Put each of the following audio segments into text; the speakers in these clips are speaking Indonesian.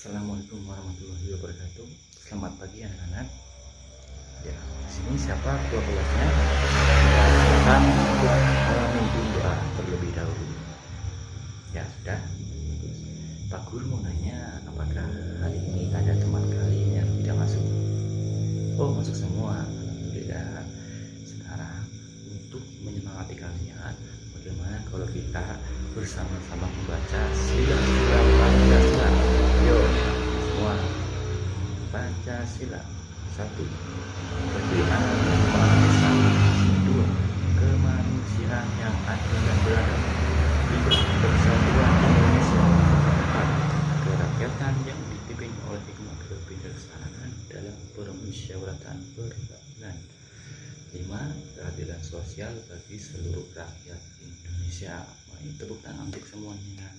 Assalamualaikum warahmatullahi wabarakatuh. Selamat pagi anak-anak. Ya, di sini siapa ketua kelasnya? Silakan untuk memimpin doa terlebih dahulu. Ya sudah. Pak Guru mau nanya, apakah hari ini ada teman kalian yang tidak masuk? Oh, masuk semua. Alhamdulillah. Sekarang untuk menyemangati kalian, bagaimana kalau kita bersama-sama membaca sila-sila Pancasila? Yo, semua. Pancasila. 1. Ketuhanan yang Maha Esa. 2. Kemanusiaan yang adil dan beradab. 3. Persatuan Indonesia. 4. Kerakyatan yang dipimpin oleh hikmat kebijaksanaan dalam permusyawaratan perwakilan. 5. Keadilan sosial bagi seluruh rakyat Indonesia. Mari tepuk tangan untuk semuanya.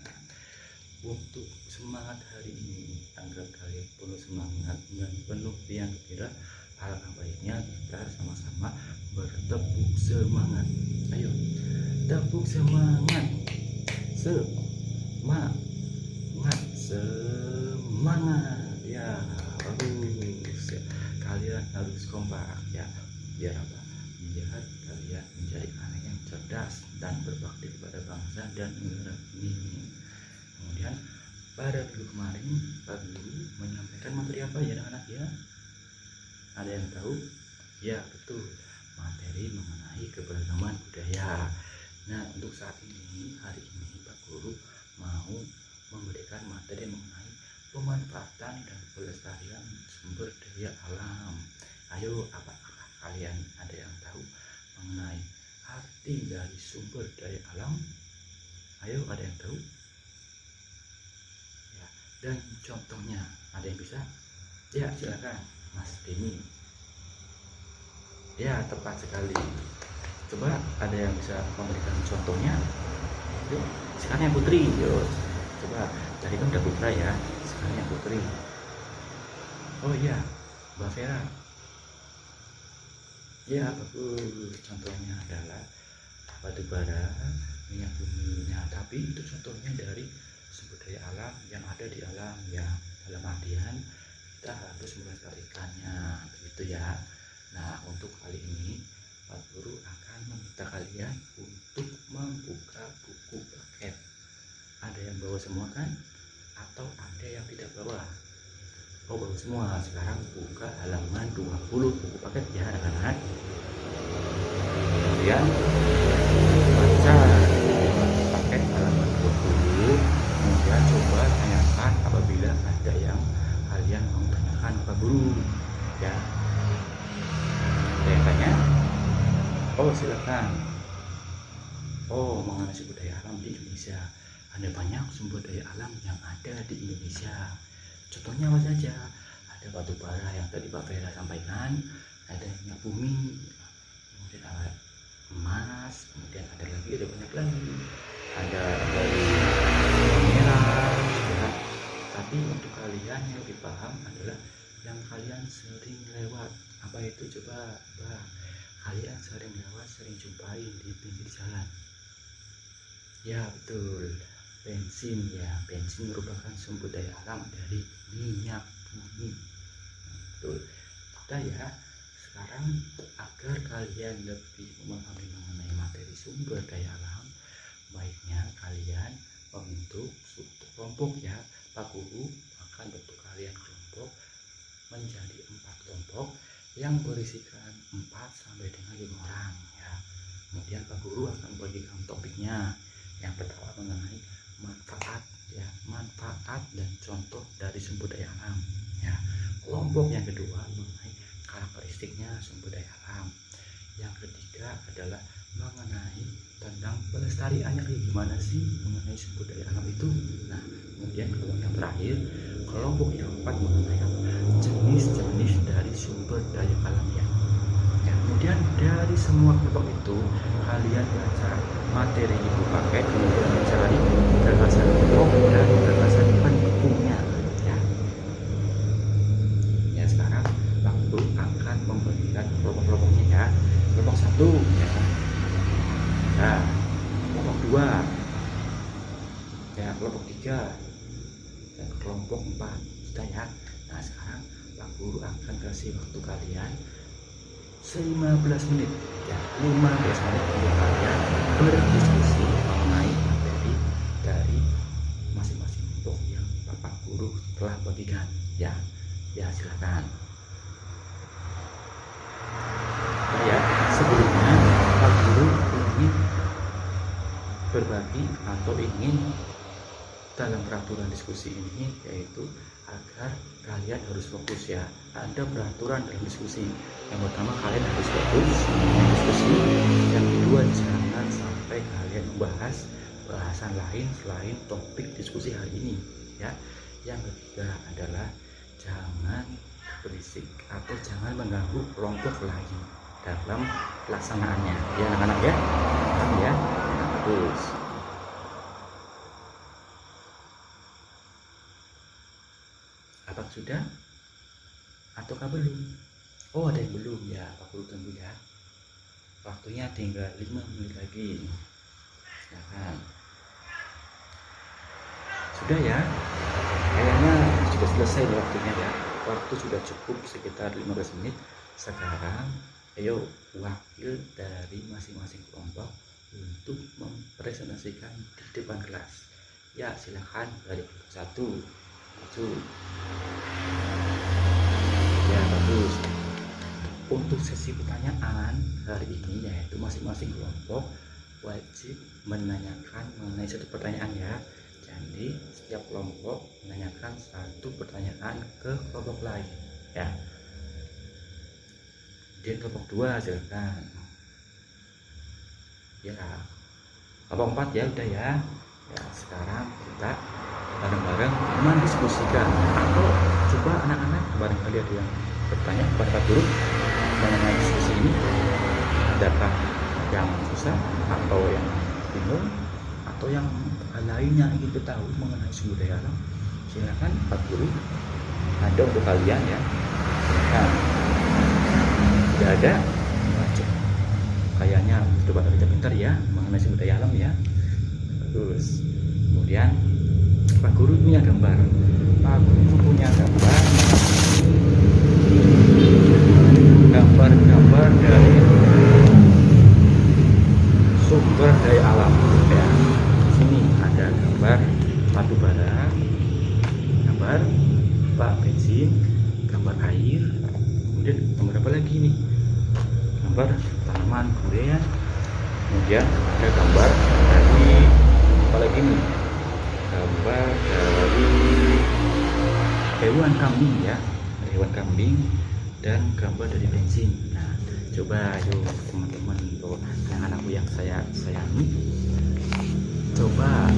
Untuk semangat hari ini, agar kalian penuh semangat dan penuh riang gembira, alangkah baiknya kita sama-sama bertepuk semangat. Ayo, tepuk semangat. Semangat. Ya, bagus. Kalian harus kompak ya. Biar apa? Biar kalian menjadi anak yang cerdas dan berbakti kepada bangsa dan negara ini. Kemudian pada minggu kemarin Pak Guru menyampaikan materi apa ya anak-anak ya? Ada yang tahu? Ya betul, materi mengenai keberagaman budaya. Nah untuk saat ini, hari ini Pak Guru mau memberikan materi mengenai pemanfaatan dan pelestarian sumber daya alam. Ayo, apakah kalian ada yang tahu mengenai arti dari sumber daya alam? Ayo, ada yang tahu? Dan contohnya, ada yang bisa? Ya silakan Mas Denny. Ya tepat sekali. Coba ada yang bisa memberikan contohnya? Yuk, sekarang yang Putri. Yuk, coba tadi kan udah Putra ya, sekarang yang Putri. Oh iya, Mbak Vera. Ya bagus. Contohnya adalah batu bara, minyak bumi. Nah tapi itu contohnya dari sumber daya alam yang ada di alam ya, dalam artian kita harus melestarikannya begitu ya. Nah untuk kali ini Pak Guru akan meminta kalian untuk membuka buku paket. Ada yang bawa semua kan? Atau ada yang tidak bawa? Oh bawa semua. Sekarang buka halaman 20 buku paket ya anak-anak. Kemudian baca paket halaman 20. Kemudian coba tanyakan apabila ada yang kalian mau tanyakan Pak Guru ya. Ada yang tanya? Oh silakan. Oh mengenai sumber daya alam di Indonesia, ada banyak sumber daya alam yang ada di Indonesia. Contohnya apa saja? Ada batu bara yang tadi Pak Vera sampaikan, ada minyak bumi, kemudian ada emas, kemudian ada banyak lagi, ada dari merah ya. Tapi untuk kalian yang lebih paham adalah yang kalian sering lewat. Apa itu coba? Kalian sering lewat, sering jumpai di pinggir jalan. Ya betul, bensin ya. Bensin merupakan sumber daya alam dari minyak bumi. Betul. Kita ya sekarang agar kalian lebih memahami mengenai materi sumber daya alam, baiknya kalian membentuk suatu kelompok ya. Pak Guru akan bentuk kalian kelompok menjadi 4 kelompok yang berisikan 4 sampai dengan 5 orang ya. Kemudian Pak Guru akan membagikan topiknya. Yang pertama mengenai manfaat ya, manfaat dan contoh dari sumber daya alam ya. Kelompok yang kedua mengenai karakteristiknya sumber daya alam. Yang ketiga adalah mengenai tentang pelestariannya kayak gimana sih mengenai sumber daya alam itu. Nah kemudian kelompok yang terakhir, kelompok yang keempat mengenai jenis-jenis dari sumber daya alamnya ya. Kemudian dari semua kelompok itu kalian baca materi ibu paket, kemudian mencari gagasan kelompok dan gagasan pendukungnya ya. Ya sekarang waktu akan memberikan kelompok-kelompoknya ya. Kelompok 1 ya. Nah, kelompok 2 ya, kelompok 3 dan kelompok 4 sudah ya. Nah sekarang Pak Guru akan kasih waktu kalian 15 menit ya, 15 menit untuk kalian berdiskusi mengenai materi dari masing-masing kelompok yang Bapak Guru telah bagikan ya. Ya silakan. Nah, ya sebelumnya Pak Guru ingin berbagi atau ingin dalam peraturan diskusi ini yaitu agar kalian harus fokus ya. Ada peraturan dalam diskusi. Yang pertama kalian harus fokus diskusi. Yang kedua jangan sampai kalian membahas bahasan lain selain topik diskusi hari ini ya. Yang ketiga adalah jangan berisik atau jangan mengganggu kelompok lain dalam pelaksanaannya ya anak-anak ya. Paham ya? Nah, bagus. Apakah sudah ataukah belum? Oh ada yang belum ya, Pak Guru tunggu ya. Waktunya tinggal 5 menit lagi. Silakan. Sudah ya? Kayaknya sudah selesai waktunya ya. Waktu sudah cukup sekitar 15 menit. Sekarang ayo wakil dari masing-masing kelompok untuk mempresentasikan di depan kelas. Ya silakan dari satu. Maju. Ya bagus. Untuk sesi pertanyaan hari ini yaitu masing-masing kelompok wajib menanyakan mengenai satu pertanyaan ya. Jadi setiap kelompok menanyakan satu pertanyaan ke kelompok lain ya. Dia kelompok 2 silakan. Ya kelompok 4 ya udah ya. Ya sekarang kita bareng-bareng mendiskusikan atau coba anak-anak barangkali ada yang bertanya kepada Pak Guru mengenai diskusi ini. Adakah yang susah atau yang bingung atau yang lainnya ingin tahu mengenai sumber daya alam? Silakan Pak Guru, ada untuk kalian ya. Silakan. Tidak ada? Baca. Kayaknya coba kerja pintar ya mengenai sumber daya alam ya. Terus kemudian Pak Guru punya gambar. Pak Guru punya gambar dari sumber daya alam ya. Sini ada gambar batu bara, gambar bak bensin, gambar air, kemudian gambar apa lagi nih? Gambar tanaman durian, kemudian ada gambar dari apa lagi nih? Gambar dari hewan kambing ya, hewan kambing dan gambar dari bensin. Nah, coba yuk teman-teman anak-anakku yang saya sayangi, coba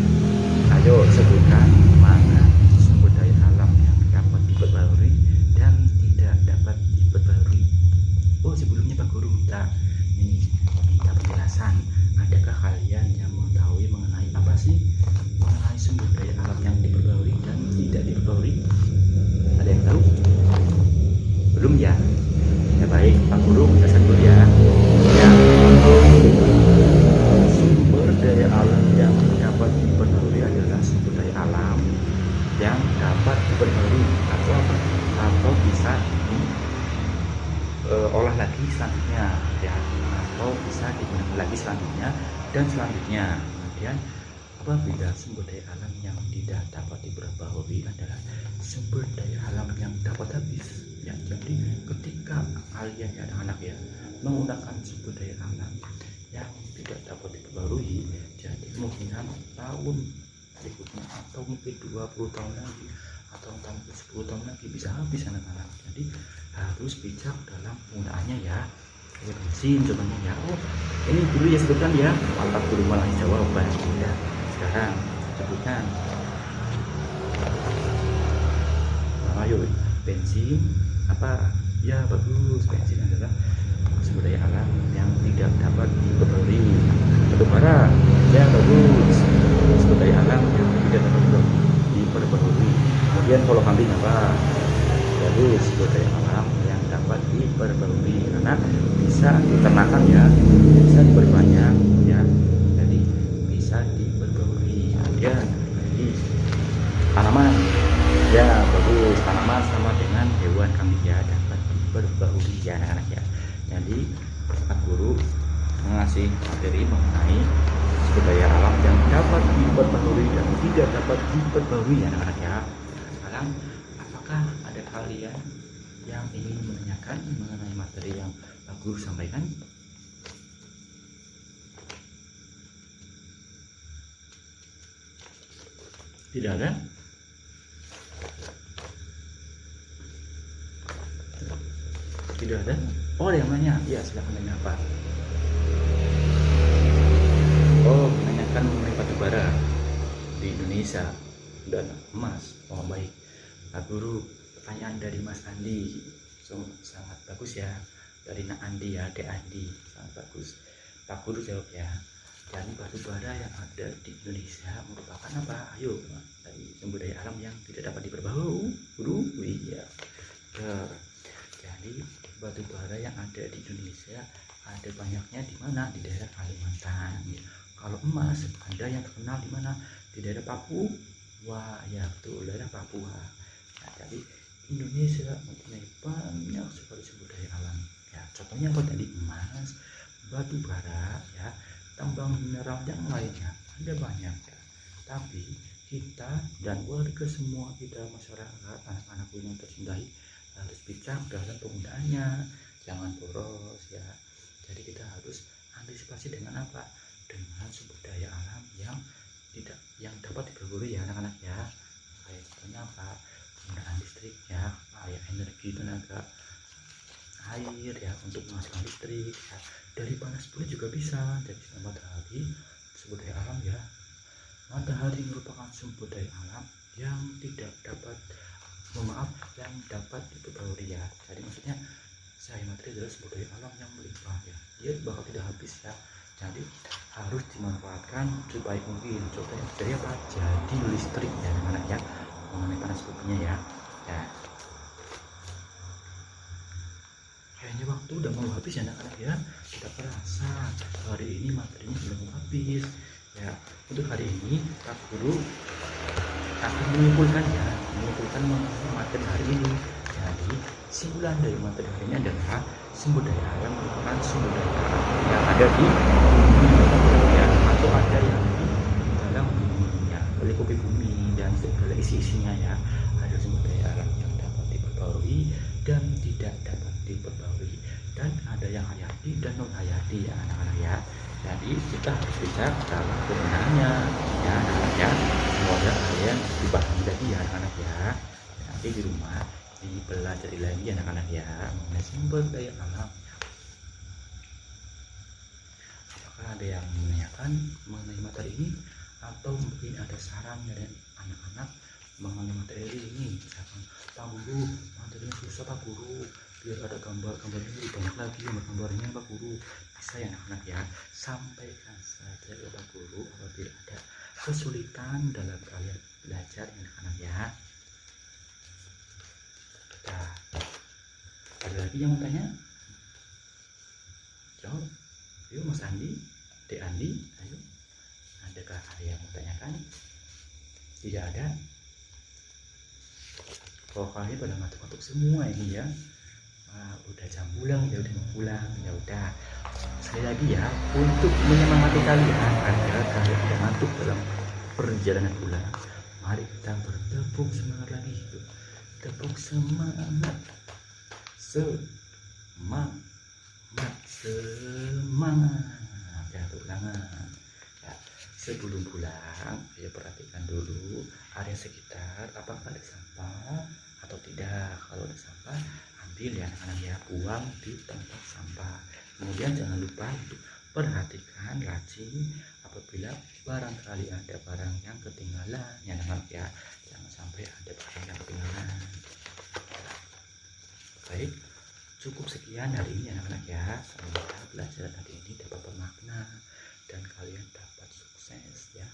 ayo sebutkan mana sumber daya alam yang dapat diperbarui dan tidak dapat diperbarui. Oh sebelumnya Pak Guru minta penjelasan. Adakah kalian yang mengetahui mengenai apa sih mengenai sumber daya alam yang diperbarui dan tidak diperbarui? Ada yang tahu? Belum ya? Ya baik, Pak Guru menjelaskan dulu ya. Ya, sumber daya alam yang dapat diperbarui adalah sumber daya alam yang dapat diperbarui atau apa? Atau bisa diolah lagi selanjutnya ya, atau bisa digunakan lagi selanjutnya dan selanjutnya. Kemudian apabila sumber daya alam yang tidak dapat diperbarui adalah sumber daya alam yang dapat habis ya. Jadi ketika kalian ya anak-anak ya menggunakan sumber daya alam yang tidak dapat diperbarui, jadi kemungkinan tahun berikutnya atau mungkin 20 tahun lagi atau mungkin 10 tahun lagi bisa habis anak-anak. Jadi harus bijak dalam penggunaannya ya. Kayak bensin contohnya ya. Oh ini dulu ya sebutkan ya, mantap dulu malah jawaban ya. Sekarang sebutkan. Nah, ayo bensin apa ya? Bagus, bensin adalah sumber daya alam yang tidak dapat diperbarui. Batu bara ya, bagus, sumber daya alam yang tidak dapat diperbarui. Kemudian kalau kambing apa? Bagus, sumber daya alam yang dapat diperbarui karena bisa diternakan ya, bisa diperbanyak ya, jadi bisa diperbarui. Kemudian tanaman ya, bagus, sama-sama dengan hewan kami ya dapat diperbaharui ya anak-anak ya. Jadi Pak Guru mengasih materi mengenai sumber daya alam yang dapat diperbaharui dan tidak dapat diperbaharui ya anak-anak ya. Sekarang apakah ada kalian yang ingin menanyakan mengenai materi yang Pak Guru sampaikan? Tidak ada? Tidak ada? Oh, ada yang nanya. Ya, silakan nanya apa? Oh, menanyakan mengenai batu bara di Indonesia dan emas. Oh, baik. Pak Guru, pertanyaan dari Mas Andi sangat bagus ya. Dari Nak Andi ya, Dek Andi, sangat bagus. Pak Guru jawab ya. Jadi batu bara yang ada di Indonesia merupakan apa? Ayo, dari sumber daya alam yang tidak dapat diperbaharui. Guru, iya. Jadi batu bara yang ada di Indonesia ada banyaknya di mana? Di daerah Kalimantan. Ya. Kalau emas ada yang terkenal di mana? Di daerah Papua. Wah, ya betul, daerah Papua. Nah, jadi Indonesia mempunyai banyak sekali sumber daya alam. Ya, contohnya apa tadi? Emas, batu bara, ya, tambang mineral yang lainnya ada banyak ya. Tapi kita dan warga semua, kita masyarakat, anak-anak yang tercintai harus bijak dalam penggunaannya, jangan boros ya. Jadi kita harus antisipasi dengan apa? Dengan sumber daya alam yang dapat diperbarui ya anak-anak ya. Kayak contohnya apa? Penggunaan listrik ya, kayak energi tenaga air ya untuk menghasilkan listrik ya. Dari panas bumi juga bisa. Jadi matahari sumber daya alam ya. Matahari merupakan sumber daya alam yang tidak dapat yang dapat diperbarui ya. Jadi maksudnya saya materi adalah sumber daya alam yang melimpah ya. Dia bakal tidak habis ya. Jadi harus dimanfaatkan sebaik mungkin. Contohnya dari apa? Jadi listrik ya anak-anak ya. Mengenai panas buminya ya. Ya. Kayaknya waktu udah mau habis ya anak-anak ya. Kita perasa hari ini materinya sudah mau habis ya. Untuk hari ini Pak Guru akan menyimpulkan materi hari ini. Jadi simpulan dari materi hari ini adalah sumber daya alam merupakan sumber daya alam yang ada di bumi ya, atau ada yang di dalam bumi ya, melingkupi bumi dan segala isi-isinya ya. Ada sumber daya alam yang dapat diperbarui dan tidak dapat diperbarui, dan ada yang hayati dan non hayati ya anak-anak ya. Jadi kita harus bijak dalam penggunaannya ya anak-anak ya. Semoga kalian dipahami tadi ya anak-anak ya. Nanti di rumah dipelajari lagi anak-anak ya mengenai sumber daya alam. Apakah ada yang menanyakan mengenai materi ini, atau mungkin ada saran dari anak-anak mengenai materi ini? Misalkan, Pak Guru, materinya susah Pak Guru, biar ada gambarnya lebih banyak lagi, gambarnya Pak Guru. Bisa ya anak-anak ya, sampaikan saja ke Pak Guru apabila ada kesulitan dalam kalian belajar anak-anak ya. Nah, ada lagi yang mau tanya? Jawab. Yuk Mas Andi, Dek Andi, ayo. Adakah ada yang mau tanyakan? Tidak ada? Kalau kalian pada ngantuk-ngantuk semua ini ya. Udah jam pulang ya, udah mau pulang ya udah. Sekali lagi ya, untuk menyemangati kalian agar kalian tidak ngantuk dalam perjalanan pulang, mari kita bertepuk semangat lagi. Tepuk semangat, semangat ya, ulangan ya. Sebelum pulang, ayo perhatikan dulu area sekitar apakah ada sampah atau tidak. Kalau ada sampah, ambil ya anak-anak ya, buang di tempat sampah. Kemudian jangan lupa untuk perhatikan laci apabila barangkali ada barang yang ketinggalan ya anak-anak ya. Jangan sampai ada barang yang ketinggalan. Baik, cukup sekian hari ini anak-anak ya. Semoga pelajaran hari ini dapat bermakna dan kalian dapat sukses ya,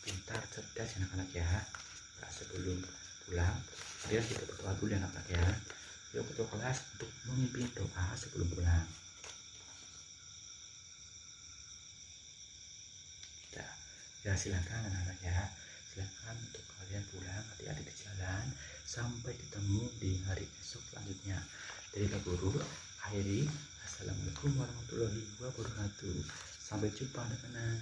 pintar, cerdas ya anak-anak ya. Nah, sebelum pulang, mari kita berdoa dulu ya anak-anak ya. Yuk ketua kelas untuk memimpin doa sebelum pulang. Ya silakan anak-anak ya, silakan untuk kalian pulang, hati-hati di jalan. Sampai ketemu di hari esok selanjutnya. Dari Kak Guru akhiri. Assalamualaikum warahmatullahi wabarakatuh. Sampai jumpa anak-anak.